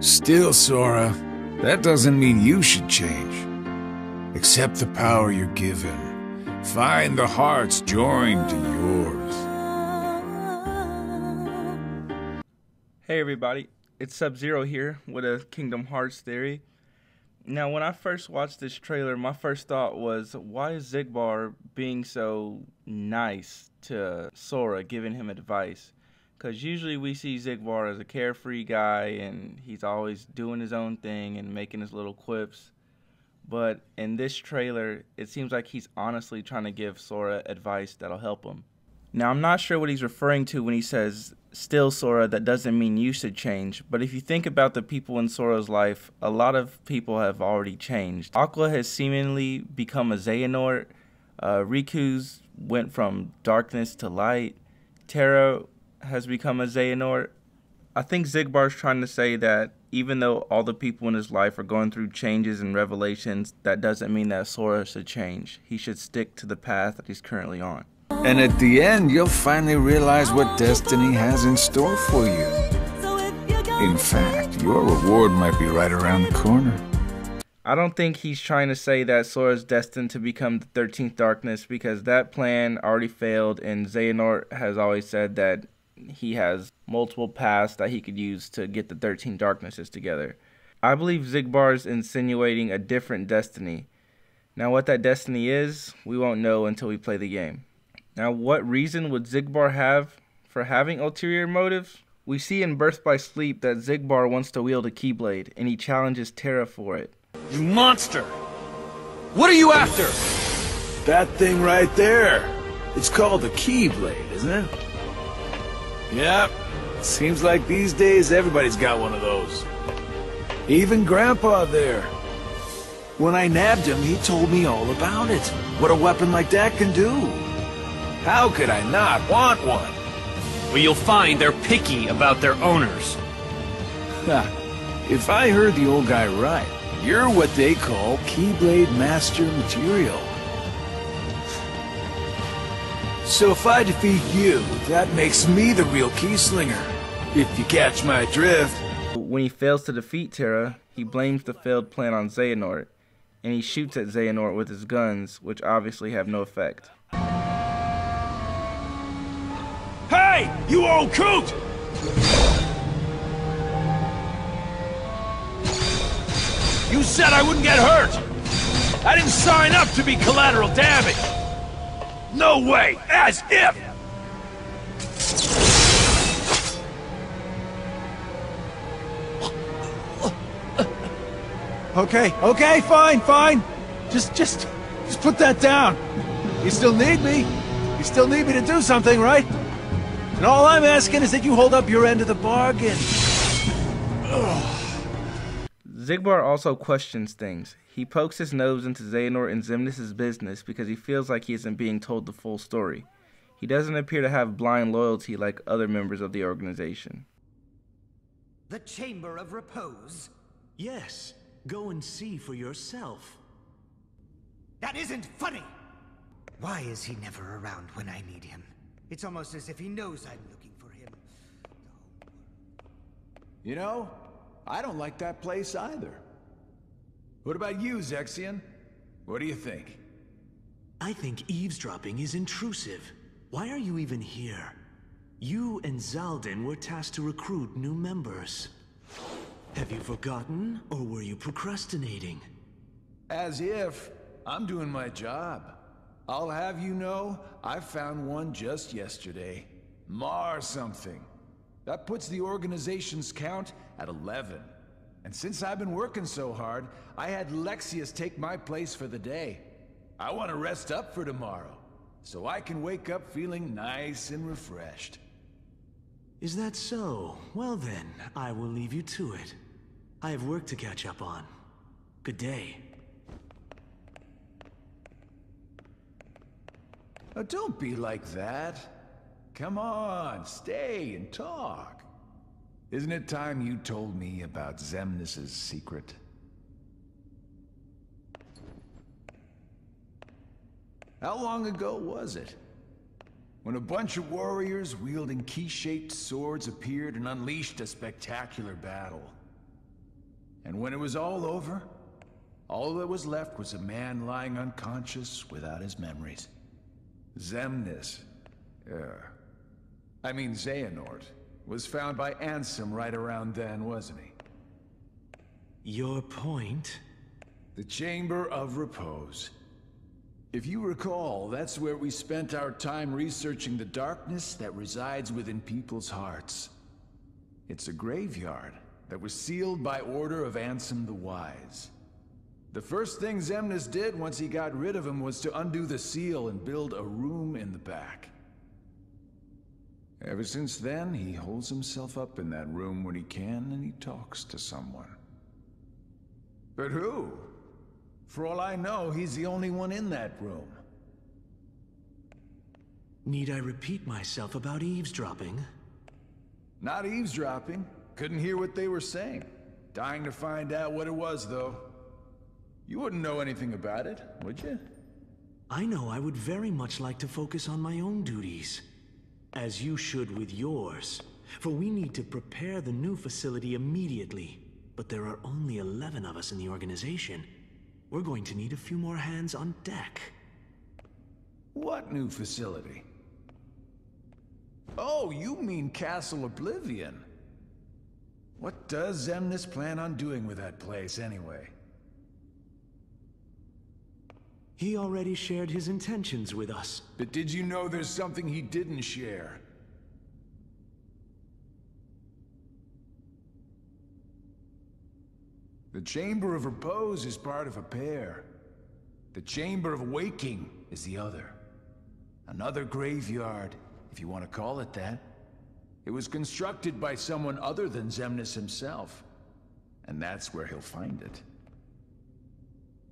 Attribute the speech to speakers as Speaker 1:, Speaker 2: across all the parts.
Speaker 1: Still, Sora, that doesn't mean you should change. Accept the power you're given. Find the hearts joined to yours.
Speaker 2: Hey everybody, it's Sub-Zero here with a Kingdom Hearts theory. Now, when I first watched this trailer, my first thought was, why is Xigbar being so nice to Sora, giving him advice? Because usually we see Xigbar as a carefree guy, and he's always doing his own thing and making his little quips. But in this trailer, it seems like he's honestly trying to give Sora advice that'll help him. Now, I'm not sure what he's referring to when he says, still, Sora, that doesn't mean you should change. But if you think about the people in Sora's life, a lot of people have already changed. Aqua has seemingly become a Xehanort. Riku's went from darkness to light. Terra has become a Xehanort. I think Xigbar's trying to say that even though all the people in his life are going through changes and revelations, that doesn't mean that Sora should change. He should stick to the path that he's currently on.
Speaker 1: And at the end, you'll finally realize what destiny has in store for you. In fact, your reward might be right around the corner.
Speaker 2: I don't think he's trying to say that Sora's destined to become the 13th Darkness, because that plan already failed, and Xehanort has always said that he has multiple paths that he could use to get the 13 Darknesses together. I believe Xigbar's insinuating a different destiny. Now, what that destiny is, we won't know until we play the game. Now, what reason would Xigbar have for having ulterior motives? We see in Birth by Sleep that Xigbar wants to wield a Keyblade, and he challenges Terra for it.
Speaker 3: You monster! What are you after?
Speaker 4: That thing right there. It's called a Keyblade, isn't it? Yep. Seems like these days everybody's got one of those. Even Grandpa there. When I nabbed him, he told me all about it. What a weapon like that can do. How could I not want one?
Speaker 3: Well, you'll find they're picky about their owners.
Speaker 4: If I heard the old guy right, you're what they call Keyblade Master material. So if I defeat you, that makes me the real Keyslinger. If you catch my drift.
Speaker 2: When he fails to defeat Terra, he blames the failed plan on Xehanort, and he shoots at Xehanort with his guns, which obviously have no effect.
Speaker 4: Hey, you old coot! You said I wouldn't get hurt! I didn't sign up to be collateral damage! No way! As if! Okay, fine. Just put that down. You still need me. You still need me to do something, right? And all I'm asking is that you hold up your end of the bargain.
Speaker 2: Xigbar also questions things. He pokes his nose into Xehanort and Xemnas' business because he feels like he isn't being told the full story. He doesn't appear to have blind loyalty like other members of the organization.
Speaker 5: The Chamber of Repose?
Speaker 6: Yes, go and see for yourself.
Speaker 5: That isn't funny! Why is he never around when I need him? It's almost as if he knows I'm looking for him.
Speaker 4: You know, I don't like that place either. What about you, Zexion? What do you think?
Speaker 6: I think eavesdropping is intrusive. Why are you even here? You and Xaldin were tasked to recruit new members. Have you forgotten, or were you procrastinating?
Speaker 4: As if. I'm doing my job. I'll have you know, I found one just yesterday. Mar something. That puts the organization's count at 11. And since I've been working so hard, I had Lexius take my place for the day. I want to rest up for tomorrow, so I can wake up feeling nice and refreshed.
Speaker 6: Is that so? Well then, I will leave you to it. I have work to catch up on. Good day.
Speaker 4: Oh, don't be like that. Come on, stay and talk. Isn't it time you told me about Xemnas' secret? How long ago was it? When a bunch of warriors wielding key-shaped swords appeared and unleashed a spectacular battle. And when it was all over, all that was left was a man lying unconscious without his memories. Xemnas, Xehanort, was found by Ansem right around then, wasn't he?
Speaker 6: Your point?
Speaker 4: The Chamber of Repose. If you recall, that's where we spent our time researching the darkness that resides within people's hearts. It's a graveyard that was sealed by order of Ansem the Wise. The first thing Xemnas did once he got rid of him was to undo the seal and build a room in the back. Ever since then, he holds himself up in that room when he can, and he talks to someone. But who? For all I know, he's the only one in that room.
Speaker 6: Need I repeat myself about eavesdropping?
Speaker 4: Not eavesdropping. Couldn't hear what they were saying. Dying to find out what it was, though. You wouldn't know anything about it, would you?
Speaker 6: I know I would very much like to focus on my own duties. As you should with yours. For we need to prepare the new facility immediately. But there are only 11 of us in the organization. We're going to need a few more hands on deck.
Speaker 4: What new facility? Oh, you mean Castle Oblivion. What does Xemnas plan on doing with that place, anyway?
Speaker 6: He already shared his intentions with us.
Speaker 4: But did you know there's something he didn't share? The Chamber of Repose is part of a pair. The Chamber of Waking is the other. Another graveyard, if you want to call it that. It was constructed by someone other than Xemnas himself. And that's where he'll find it.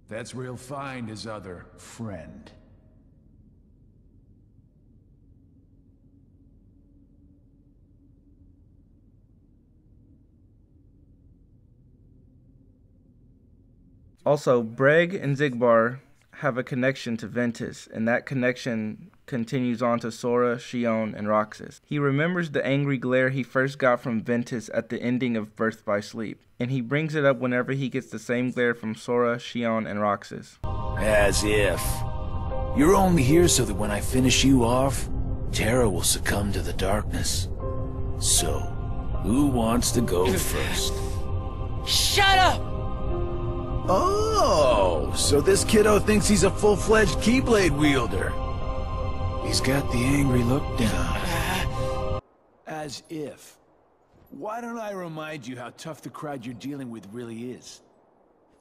Speaker 4: That's where he'll find his other friend.
Speaker 2: Also, Braig and Xigbar have a connection to Ventus, and that connection continues on to Sora, Xion, and Roxas. He remembers the angry glare he first got from Ventus at the ending of Birth by Sleep, and he brings it up whenever he gets the same glare from Sora, Xion, and Roxas.
Speaker 7: As if. You're only here so that when I finish you off, Terra will succumb to the darkness. So, who wants to go first?
Speaker 3: Shut up!
Speaker 4: Oh, so this kiddo thinks he's a full-fledged Keyblade wielder. He's got the angry look down. As if. Why don't I remind you how tough the crowd you're dealing with really is?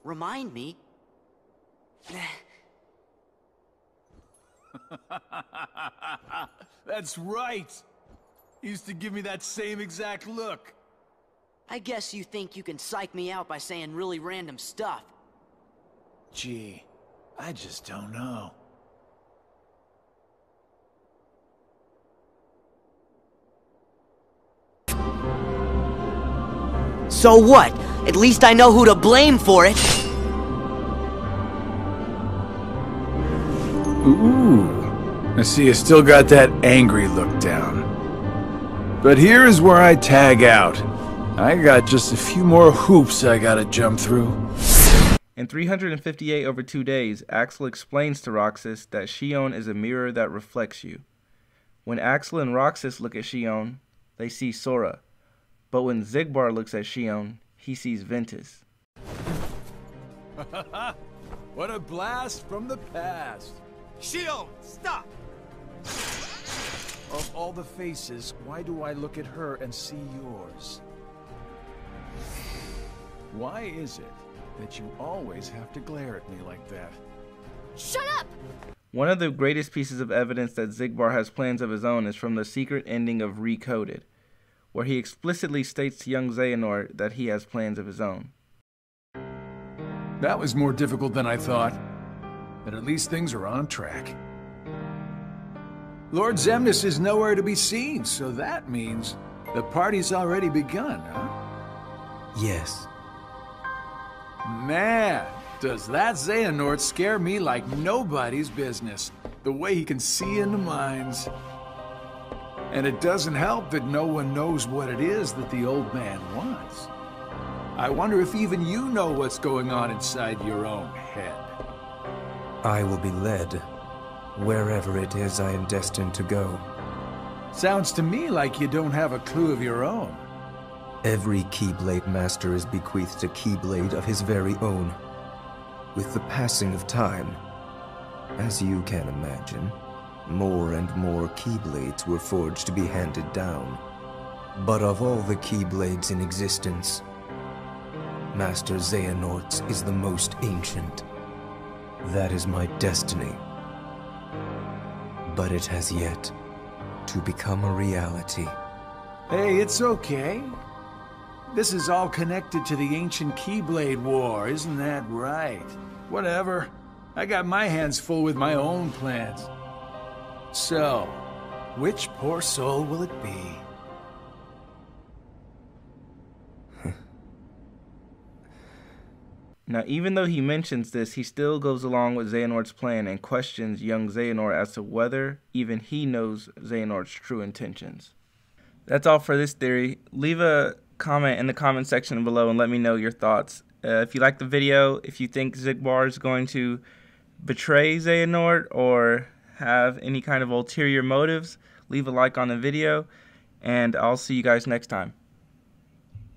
Speaker 8: Remind me?
Speaker 4: That's right! He used to give me that same exact look.
Speaker 8: I guess you think you can psych me out by saying really random stuff.
Speaker 4: Gee, I just don't know.
Speaker 8: So what? At least I know who to blame for it.
Speaker 4: Ooh, I see you still got that angry look down. But here is where I tag out. I got just a few more hoops I gotta jump through.
Speaker 2: In 358 over 2 days, Axel explains to Roxas that Xion is a mirror that reflects you. When Axel and Roxas look at Xion, they see Sora. But when Xigbar looks at Xion, he sees Ventus.
Speaker 4: What a blast from the past!
Speaker 5: Xion, stop!
Speaker 4: Of all the faces, why do I look at her and see yours? Why is it that you always have to glare at me like that?
Speaker 9: Shut up!
Speaker 2: One of the greatest pieces of evidence that Xigbar has plans of his own is from the secret ending of Recoded, where he explicitly states to young Xehanort that he has plans of his own.
Speaker 4: That was more difficult than I thought, but at least things are on track. Lord Xemnas is nowhere to be seen, so that means the party's already begun, huh?
Speaker 6: Yes.
Speaker 4: Man, does that Xehanort scare me like nobody's business. The way he can see into minds. And it doesn't help that no one knows what it is that the old man wants. I wonder if even you know what's going on inside your own head.
Speaker 9: I will be led wherever it is I am destined to go.
Speaker 4: Sounds to me like you don't have a clue of your own.
Speaker 9: Every Keyblade Master is bequeathed a Keyblade of his very own. With the passing of time, as you can imagine, more and more Keyblades were forged to be handed down. But of all the Keyblades in existence, Master Xehanort's is the most ancient. That is my destiny. But it has yet to become a reality.
Speaker 4: Hey, it's okay. This is all connected to the ancient Keyblade War, isn't that right? Whatever. I got my hands full with my own plans. So, which poor soul will it be?
Speaker 2: Now, even though he mentions this, he still goes along with Xehanort's plan and questions young Xehanort as to whether even he knows Xehanort's true intentions. That's all for this theory. Leave a comment in the comment section below and let me know your thoughts. If you like the video, if you think Xigbar is going to betray Xehanort or have any kind of ulterior motives, leave a like on the video, and I'll see you guys next time.